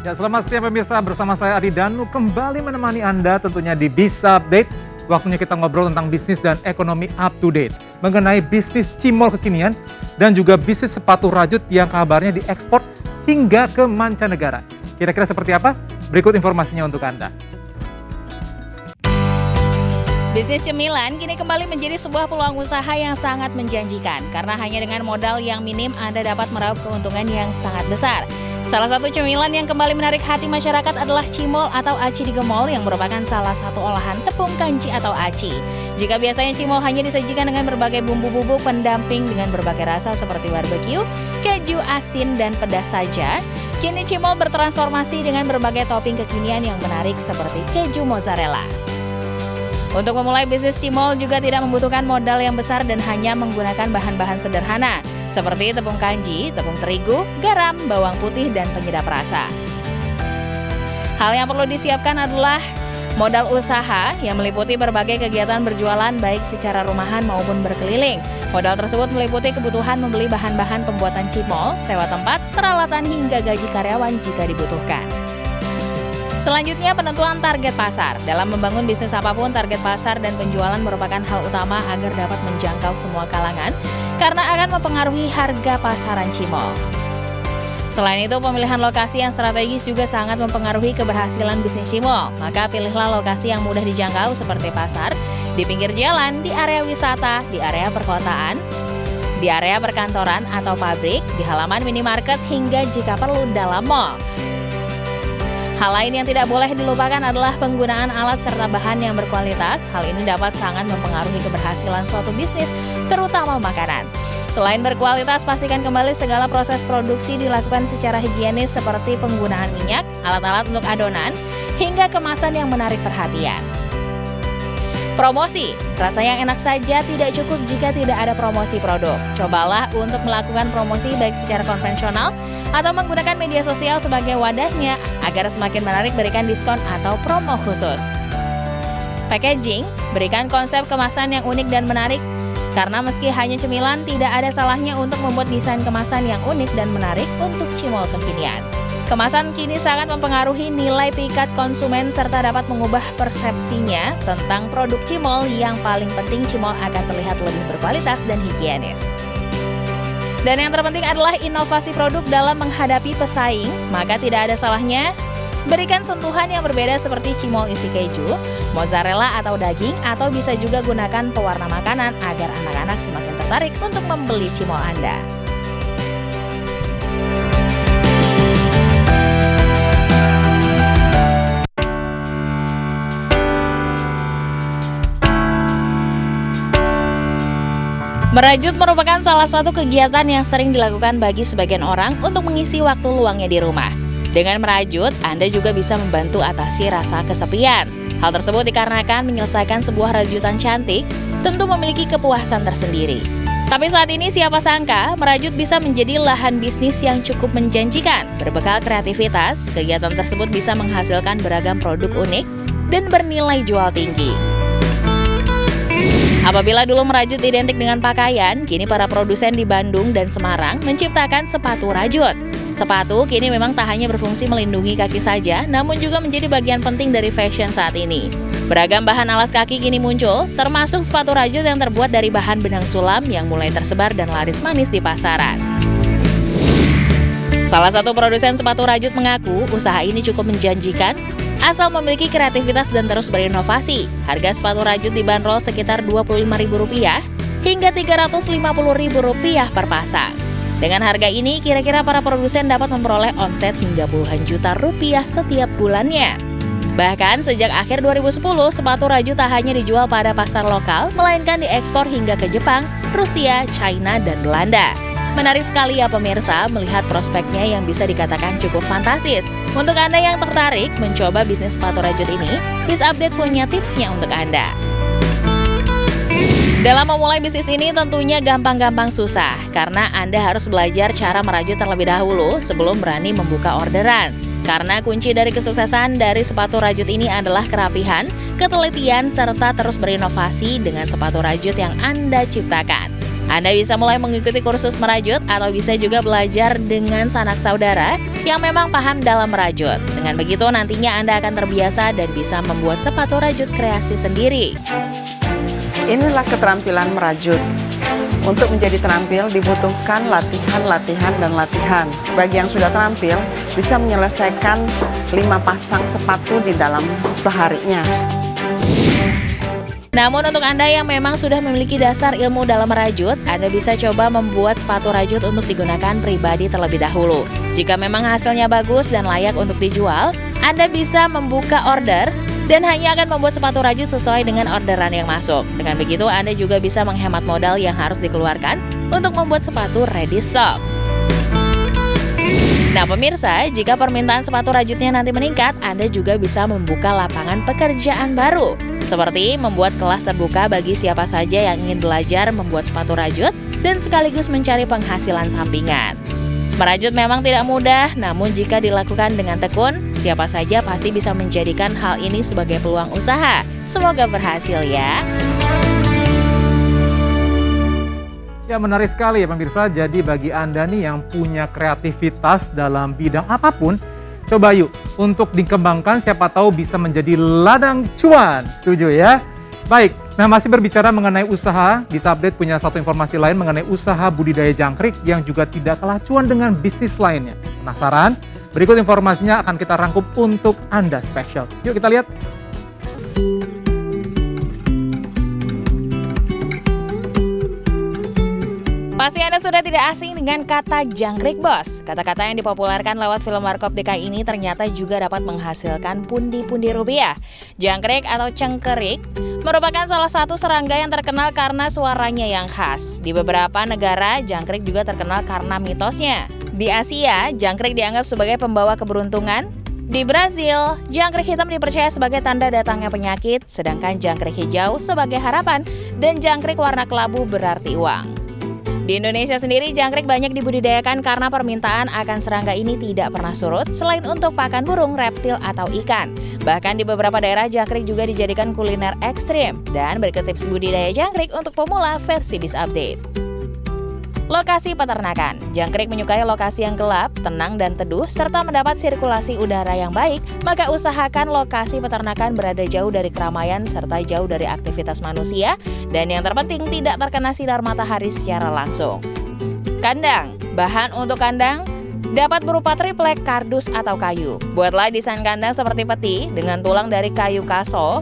Ya, selamat siang pemirsa, bersama saya Adi Danu kembali menemani Anda tentunya di Bisa Update. Waktunya kita ngobrol tentang bisnis dan ekonomi up to date. Mengenai bisnis cimol kekinian dan juga bisnis sepatu rajut yang kabarnya diekspor hingga ke mancanegara. Kira-kira seperti apa? Berikut informasinya untuk Anda. Bisnis cemilan kini kembali menjadi sebuah peluang usaha yang sangat menjanjikan karena hanya dengan modal yang minim Anda dapat meraup keuntungan yang sangat besar. Salah satu cemilan yang kembali menarik hati masyarakat adalah cimol atau aci digemol yang merupakan salah satu olahan tepung kanji atau aci. Jika biasanya cimol hanya disajikan dengan berbagai bumbu bubuk pendamping dengan berbagai rasa seperti barbecue, keju, asin, dan pedas saja, kini cimol bertransformasi dengan berbagai topping kekinian yang menarik seperti keju mozzarella. Untuk memulai bisnis cimol juga tidak membutuhkan modal yang besar dan hanya menggunakan bahan-bahan sederhana seperti tepung kanji, tepung terigu, garam, bawang putih, dan penyedap rasa. Hal yang perlu disiapkan adalah modal usaha yang meliputi berbagai kegiatan berjualan baik secara rumahan maupun berkeliling. Modal tersebut meliputi kebutuhan membeli bahan-bahan pembuatan cimol, sewa tempat, peralatan hingga gaji karyawan jika dibutuhkan. Selanjutnya, penentuan target pasar. Dalam membangun bisnis apapun, target pasar dan penjualan merupakan hal utama agar dapat menjangkau semua kalangan karena akan mempengaruhi harga pasaran cimol. Selain itu, pemilihan lokasi yang strategis juga sangat mempengaruhi keberhasilan bisnis cimol. Maka pilihlah lokasi yang mudah dijangkau seperti pasar, di pinggir jalan, di area wisata, di area perkotaan, di area perkantoran atau pabrik, di halaman minimarket, hingga jika perlu dalam mal. Hal lain yang tidak boleh dilupakan adalah penggunaan alat serta bahan yang berkualitas. Hal ini dapat sangat mempengaruhi keberhasilan suatu bisnis, terutama makanan. Selain berkualitas, pastikan kembali segala proses produksi dilakukan secara higienis seperti penggunaan minyak, alat-alat untuk adonan, hingga kemasan yang menarik perhatian. Promosi, rasa yang enak saja tidak cukup jika tidak ada promosi produk. Cobalah untuk melakukan promosi baik secara konvensional atau menggunakan media sosial sebagai wadahnya agar semakin menarik berikan diskon atau promo khusus. Packaging, berikan konsep kemasan yang unik dan menarik. Karena meski hanya cemilan, tidak ada salahnya untuk membuat desain kemasan yang unik dan menarik untuk cimol kekinian. Kemasan kini sangat mempengaruhi nilai pikat konsumen serta dapat mengubah persepsinya tentang produk cimol. Yang paling penting, cimol akan terlihat lebih berkualitas dan higienis. Dan yang terpenting adalah inovasi produk dalam menghadapi pesaing, maka tidak ada salahnya berikan sentuhan yang berbeda seperti cimol isi keju, mozzarella atau daging, atau bisa juga gunakan pewarna makanan agar anak-anak semakin tertarik untuk membeli cimol Anda. Merajut merupakan salah satu kegiatan yang sering dilakukan bagi sebagian orang untuk mengisi waktu luangnya di rumah. Dengan merajut, Anda juga bisa membantu atasi rasa kesepian. Hal tersebut dikarenakan menyelesaikan sebuah rajutan cantik tentu memiliki kepuasan tersendiri. Tapi saat ini siapa sangka merajut bisa menjadi lahan bisnis yang cukup menjanjikan. Berbekal kreativitas, kegiatan tersebut bisa menghasilkan beragam produk unik dan bernilai jual tinggi. Apabila dulu merajut identik dengan pakaian, kini para produsen di Bandung dan Semarang menciptakan sepatu rajut. Sepatu kini memang tak hanya berfungsi melindungi kaki saja, namun juga menjadi bagian penting dari fashion saat ini. Beragam bahan alas kaki kini muncul, termasuk sepatu rajut yang terbuat dari bahan benang sulam yang mulai tersebar dan laris manis di pasaran. Salah satu produsen sepatu rajut mengaku usaha ini cukup menjanjikan asal memiliki kreativitas dan terus berinovasi. Harga sepatu rajut dibanderol sekitar Rp25.000 hingga Rp350.000 per pasang. Dengan harga ini, kira-kira para produsen dapat memperoleh omset hingga puluhan juta rupiah setiap bulannya. Bahkan sejak akhir 2010, sepatu rajut tak hanya dijual pada pasar lokal, melainkan diekspor hingga ke Jepang, Rusia, China, dan Belanda. Menarik sekali ya pemirsa melihat prospeknya yang bisa dikatakan cukup fantastis. Untuk Anda yang tertarik mencoba bisnis sepatu rajut ini, Bisa Update punya tipsnya untuk Anda. Dalam memulai bisnis ini tentunya gampang-gampang susah, karena Anda harus belajar cara merajut terlebih dahulu sebelum berani membuka orderan. Karena kunci dari kesuksesan dari sepatu rajut ini adalah kerapihan, ketelitian, serta terus berinovasi dengan sepatu rajut yang Anda ciptakan. Anda bisa mulai mengikuti kursus merajut atau bisa juga belajar dengan sanak saudara yang memang paham dalam merajut. Dengan begitu nantinya Anda akan terbiasa dan bisa membuat sepatu rajut kreasi sendiri. Inilah keterampilan merajut. Untuk menjadi terampil dibutuhkan latihan, dan latihan. Bagi yang sudah terampil, bisa menyelesaikan 5 pasang sepatu di dalam seharinya. Namun untuk Anda yang memang sudah memiliki dasar ilmu dalam merajut, Anda bisa coba membuat sepatu rajut untuk digunakan pribadi terlebih dahulu. Jika memang hasilnya bagus dan layak untuk dijual, Anda bisa membuka order dan hanya akan membuat sepatu rajut sesuai dengan orderan yang masuk. Dengan begitu, Anda juga bisa menghemat modal yang harus dikeluarkan untuk membuat sepatu ready stock. Nah pemirsa, jika permintaan sepatu rajutnya nanti meningkat, Anda juga bisa membuka lapangan pekerjaan baru. Seperti membuat kelas terbuka bagi siapa saja yang ingin belajar membuat sepatu rajut dan sekaligus mencari penghasilan sampingan. Merajut memang tidak mudah, namun jika dilakukan dengan tekun, siapa saja pasti bisa menjadikan hal ini sebagai peluang usaha. Semoga berhasil ya. Ya menarik sekali ya pemirsa, jadi bagi Anda nih yang punya kreativitas dalam bidang apapun, coba yuk untuk dikembangkan, siapa tahu bisa menjadi ladang cuan. Setuju ya? Baik, nah masih berbicara mengenai usaha, bisa update punya satu informasi lain mengenai usaha budidaya jangkrik yang juga tidak kalah cuan dengan bisnis lainnya. Penasaran? Berikut informasinya akan kita rangkum untuk Anda spesial. Yuk kita lihat. Pasti Anda sudah tidak asing dengan kata jangkrik bos. Kata-kata yang dipopulerkan lewat film Warkop DKI ini ternyata juga dapat menghasilkan pundi-pundi rupiah. Jangkrik atau cengkerik merupakan salah satu serangga yang terkenal karena suaranya yang khas. Di beberapa negara, jangkrik juga terkenal karena mitosnya. Di Asia, jangkrik dianggap sebagai pembawa keberuntungan. Di Brasil, jangkrik hitam dipercaya sebagai tanda datangnya penyakit, sedangkan jangkrik hijau sebagai harapan, dan jangkrik warna kelabu berarti uang. Di Indonesia sendiri, jangkrik banyak dibudidayakan karena permintaan akan serangga ini tidak pernah surut selain untuk pakan burung, reptil, atau ikan. Bahkan di beberapa daerah, jangkrik juga dijadikan kuliner ekstrim. Dan berikut tips budidaya jangkrik untuk pemula versi Biz Update. Lokasi peternakan. Jangkrik menyukai lokasi yang gelap, tenang, dan teduh, serta mendapat sirkulasi udara yang baik, maka usahakan lokasi peternakan berada jauh dari keramaian serta jauh dari aktivitas manusia, dan yang terpenting tidak terkena sinar matahari secara langsung. Kandang. Bahan untuk kandang dapat berupa triplek, kardus, atau kayu. Buatlah desain kandang seperti peti dengan tulang dari kayu kaso,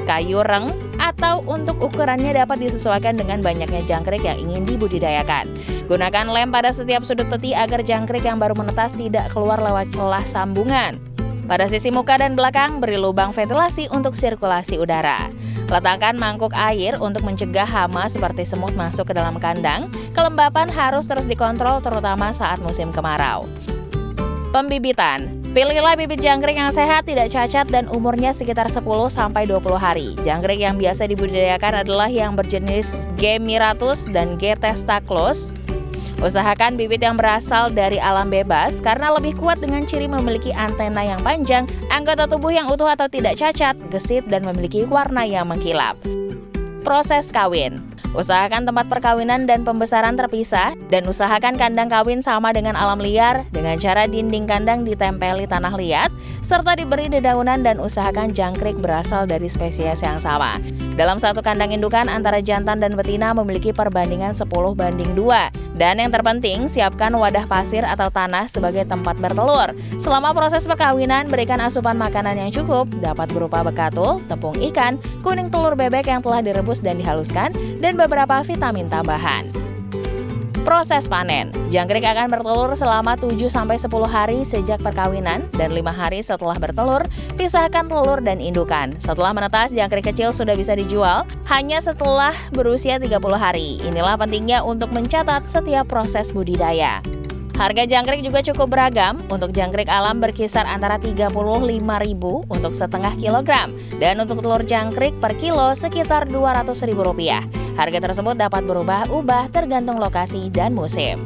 kayu reng, atau untuk ukurannya dapat disesuaikan dengan banyaknya jangkrik yang ingin dibudidayakan. Gunakan lem pada setiap sudut peti agar jangkrik yang baru menetas tidak keluar lewat celah sambungan. Pada sisi muka dan belakang, beri lubang ventilasi untuk sirkulasi udara. Letakkan mangkuk air untuk mencegah hama seperti semut masuk ke dalam kandang. Kelembapan harus terus dikontrol terutama saat musim kemarau. Pembibitan. Pilihlah bibit jangkrik yang sehat, tidak cacat, dan umurnya sekitar 10-20 hari. Jangkrik yang biasa dibudidayakan adalah yang berjenis G. miratus dan G. testaclos. Usahakan bibit yang berasal dari alam bebas karena lebih kuat dengan ciri memiliki antena yang panjang, anggota tubuh yang utuh atau tidak cacat, gesit, dan memiliki warna yang mengkilap. Proses kawin. Usahakan tempat perkawinan dan pembesaran terpisah, dan usahakan kandang kawin sama dengan alam liar dengan cara dinding kandang ditempeli tanah liat, serta diberi dedaunan, dan usahakan jangkrik berasal dari spesies yang sama. Dalam satu kandang indukan antara jantan dan betina memiliki perbandingan 10:2. Dan yang terpenting, siapkan wadah pasir atau tanah sebagai tempat bertelur. Selama proses perkawinan, berikan asupan makanan yang cukup, dapat berupa bekatul, tepung ikan, kuning telur bebek yang telah direbus dan dihaluskan, dan beberapa vitamin tambahan. Proses panen. Jangkrik akan bertelur selama 7-10 hari sejak perkawinan dan 5 hari setelah bertelur, pisahkan telur dan indukan. Setelah menetas, jangkrik kecil sudah bisa dijual hanya setelah berusia 30 hari. Inilah pentingnya untuk mencatat setiap proses budidaya. Harga jangkrik juga cukup beragam. Untuk jangkrik alam berkisar antara 35.000 untuk setengah kilogram, dan untuk telur jangkrik per kilo sekitar Rp200.000. Harga tersebut dapat berubah-ubah tergantung lokasi dan musim.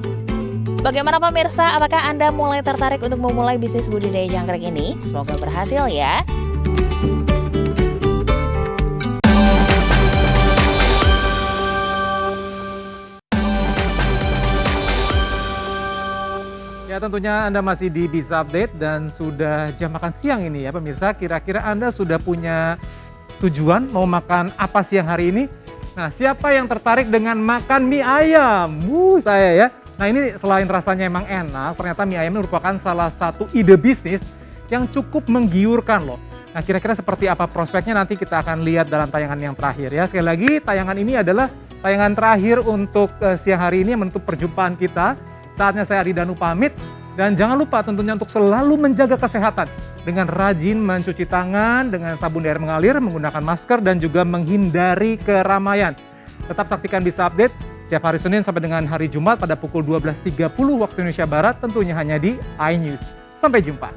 Bagaimana pemirsa, apakah Anda mulai tertarik untuk memulai bisnis budidaya jangkrik ini? Semoga berhasil ya. Ya tentunya Anda masih di Bisa Update dan sudah jam makan siang ini ya pemirsa. Kira-kira Anda sudah punya tujuan mau makan apa siang hari ini? Nah, siapa yang tertarik dengan makan mie ayam? Saya ya. Nah, ini selain rasanya emang enak, ternyata mie ayam ini merupakan salah satu ide bisnis yang cukup menggiurkan loh. Nah, kira-kira seperti apa prospeknya nanti kita akan lihat dalam tayangan yang terakhir ya. Sekali lagi, tayangan ini adalah tayangan terakhir untuk siang hari ini menutup perjumpaan kita. Saatnya saya Adi Danu pamit. Dan jangan lupa tentunya untuk selalu menjaga kesehatan dengan rajin mencuci tangan dengan sabun air mengalir, menggunakan masker dan juga menghindari keramaian. Tetap saksikan Bisa Update setiap hari Senin sampai dengan hari Jumat pada pukul 12.30 waktu Indonesia Barat, tentunya hanya di iNews. Sampai jumpa.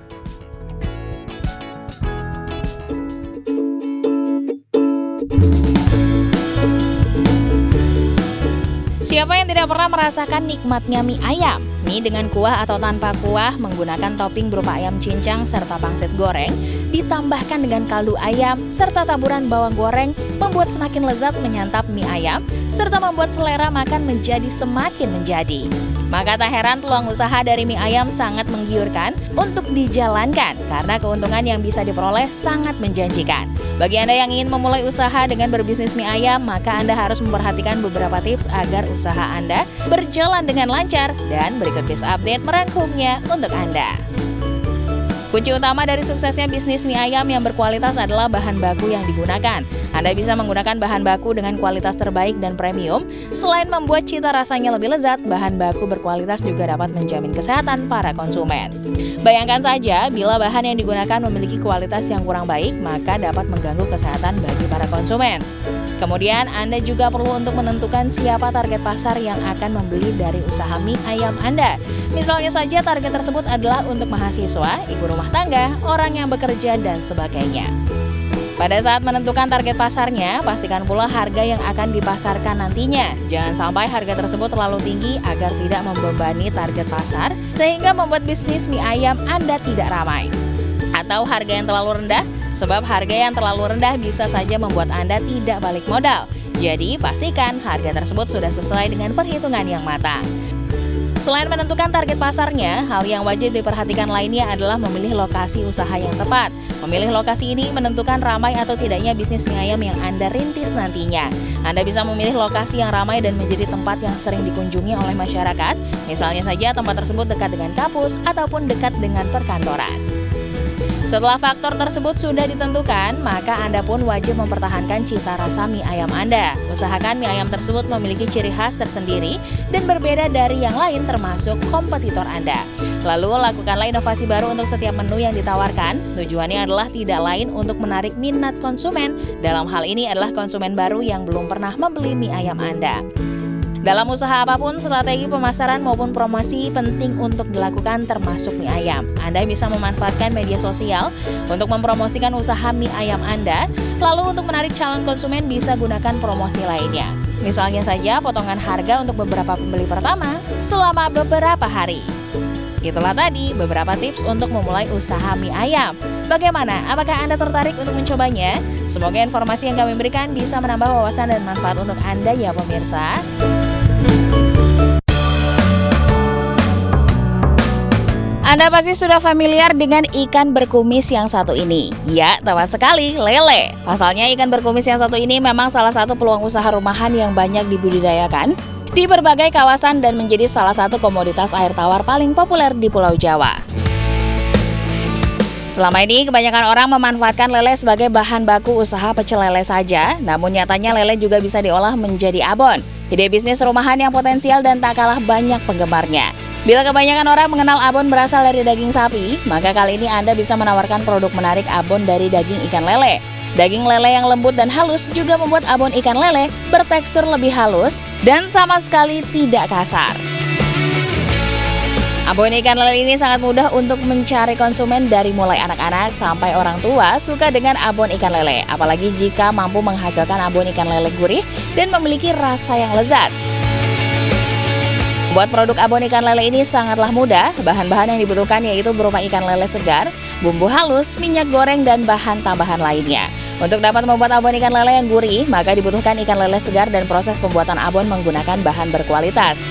Siapa yang tidak pernah merasakan nikmatnya mie ayam? Mie dengan kuah atau tanpa kuah menggunakan topping berupa ayam cincang serta pangsit goreng, ditambahkan dengan kaldu ayam serta taburan bawang goreng, membuat semakin lezat menyantap mie ayam, serta membuat selera makan menjadi semakin menjadi. Maka tak heran peluang usaha dari mie ayam sangat menggiurkan untuk dijalankan karena keuntungan yang bisa diperoleh sangat menjanjikan. Bagi Anda yang ingin memulai usaha dengan berbisnis mie ayam, maka Anda harus memperhatikan beberapa tips agar usaha Anda berjalan dengan lancar dan berikut Bisa Update merangkumnya untuk Anda. Kunci utama dari suksesnya bisnis mie ayam yang berkualitas adalah bahan baku yang digunakan. Anda bisa menggunakan bahan baku dengan kualitas terbaik dan premium. Selain membuat cita rasanya lebih lezat, bahan baku berkualitas juga dapat menjamin kesehatan para konsumen. Bayangkan saja, bila bahan yang digunakan memiliki kualitas yang kurang baik, maka dapat mengganggu kesehatan bagi para konsumen. Kemudian, Anda juga perlu untuk menentukan siapa target pasar yang akan membeli dari usaha mie ayam Anda. Misalnya saja target tersebut adalah untuk mahasiswa, ibu rumah tangga, orang yang bekerja, dan sebagainya. Pada saat menentukan target pasarnya, pastikan pula harga yang akan dipasarkan nantinya. Jangan sampai harga tersebut terlalu tinggi agar tidak membebani target pasar, sehingga membuat bisnis mie ayam Anda tidak ramai. Atau harga yang terlalu rendah, sebab harga yang terlalu rendah bisa saja membuat Anda tidak balik modal. Jadi, pastikan harga tersebut sudah sesuai dengan perhitungan yang matang. Selain menentukan target pasarnya, hal yang wajib diperhatikan lainnya adalah memilih lokasi usaha yang tepat. Memilih lokasi ini menentukan ramai atau tidaknya bisnis mie ayam yang Anda rintis nantinya. Anda bisa memilih lokasi yang ramai dan menjadi tempat yang sering dikunjungi oleh masyarakat. Misalnya saja tempat tersebut dekat dengan kampus ataupun dekat dengan perkantoran. Setelah faktor tersebut sudah ditentukan, maka Anda pun wajib mempertahankan cita rasa mie ayam Anda. Usahakan mie ayam tersebut memiliki ciri khas tersendiri dan berbeda dari yang lain termasuk kompetitor Anda. Lalu, lakukanlah inovasi baru untuk setiap menu yang ditawarkan. Tujuannya adalah tidak lain untuk menarik minat konsumen. Dalam hal ini adalah konsumen baru yang belum pernah membeli mie ayam Anda. Dalam usaha apapun, strategi pemasaran maupun promosi penting untuk dilakukan termasuk mie ayam. Anda bisa memanfaatkan media sosial untuk mempromosikan usaha mie ayam Anda. Lalu untuk menarik calon konsumen bisa gunakan promosi lainnya. Misalnya saja potongan harga untuk beberapa pembeli pertama selama beberapa hari. Itulah tadi beberapa tips untuk memulai usaha mie ayam. Bagaimana? Apakah Anda tertarik untuk mencobanya? Semoga informasi yang kami berikan bisa menambah wawasan dan manfaat untuk Anda ya pemirsa. Anda pasti sudah familiar dengan ikan berkumis yang satu ini. Ya, tepat sekali, lele. Pasalnya ikan berkumis yang satu ini memang salah satu peluang usaha rumahan yang banyak dibudidayakan di berbagai kawasan dan menjadi salah satu komoditas air tawar paling populer di Pulau Jawa. Selama ini, kebanyakan orang memanfaatkan lele sebagai bahan baku usaha pecel lele saja, namun nyatanya lele juga bisa diolah menjadi abon. Ide bisnis rumahan yang potensial dan tak kalah banyak penggemarnya. Bila kebanyakan orang mengenal abon berasal dari daging sapi, maka kali ini Anda bisa menawarkan produk menarik abon dari daging ikan lele. Daging lele yang lembut dan halus juga membuat abon ikan lele bertekstur lebih halus dan sama sekali tidak kasar. Abon ikan lele ini sangat mudah untuk mencari konsumen dari mulai anak-anak sampai orang tua suka dengan abon ikan lele. Apalagi jika mampu menghasilkan abon ikan lele gurih dan memiliki rasa yang lezat. Buat produk abon ikan lele ini sangatlah mudah. Bahan-bahan yang dibutuhkan yaitu berupa ikan lele segar, bumbu halus, minyak goreng, dan bahan tambahan lainnya. Untuk dapat membuat abon ikan lele yang gurih, maka dibutuhkan ikan lele segar dan proses pembuatan abon menggunakan bahan berkualitas.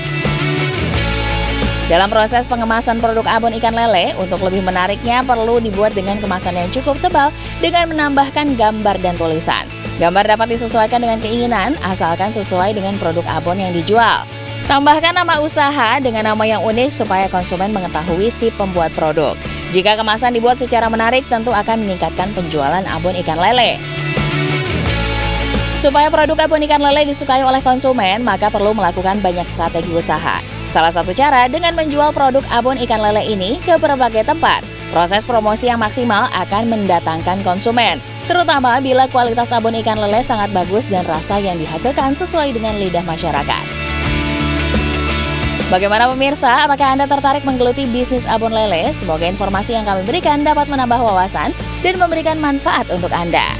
Dalam proses pengemasan produk abon ikan lele, untuk lebih menariknya perlu dibuat dengan kemasan yang cukup tebal dengan menambahkan gambar dan tulisan. Gambar dapat disesuaikan dengan keinginan, asalkan sesuai dengan produk abon yang dijual. Tambahkan nama usaha dengan nama yang unik supaya konsumen mengetahui si pembuat produk. Jika kemasan dibuat secara menarik, tentu akan meningkatkan penjualan abon ikan lele. Supaya produk abon ikan lele disukai oleh konsumen, maka perlu melakukan banyak strategi usaha. Salah satu cara dengan menjual produk abon ikan lele ini ke berbagai tempat. Proses promosi yang maksimal akan mendatangkan konsumen, terutama bila kualitas abon ikan lele sangat bagus dan rasa yang dihasilkan sesuai dengan lidah masyarakat. Bagaimana pemirsa, apakah Anda tertarik menggeluti bisnis abon lele? Semoga informasi yang kami berikan dapat menambah wawasan dan memberikan manfaat untuk Anda.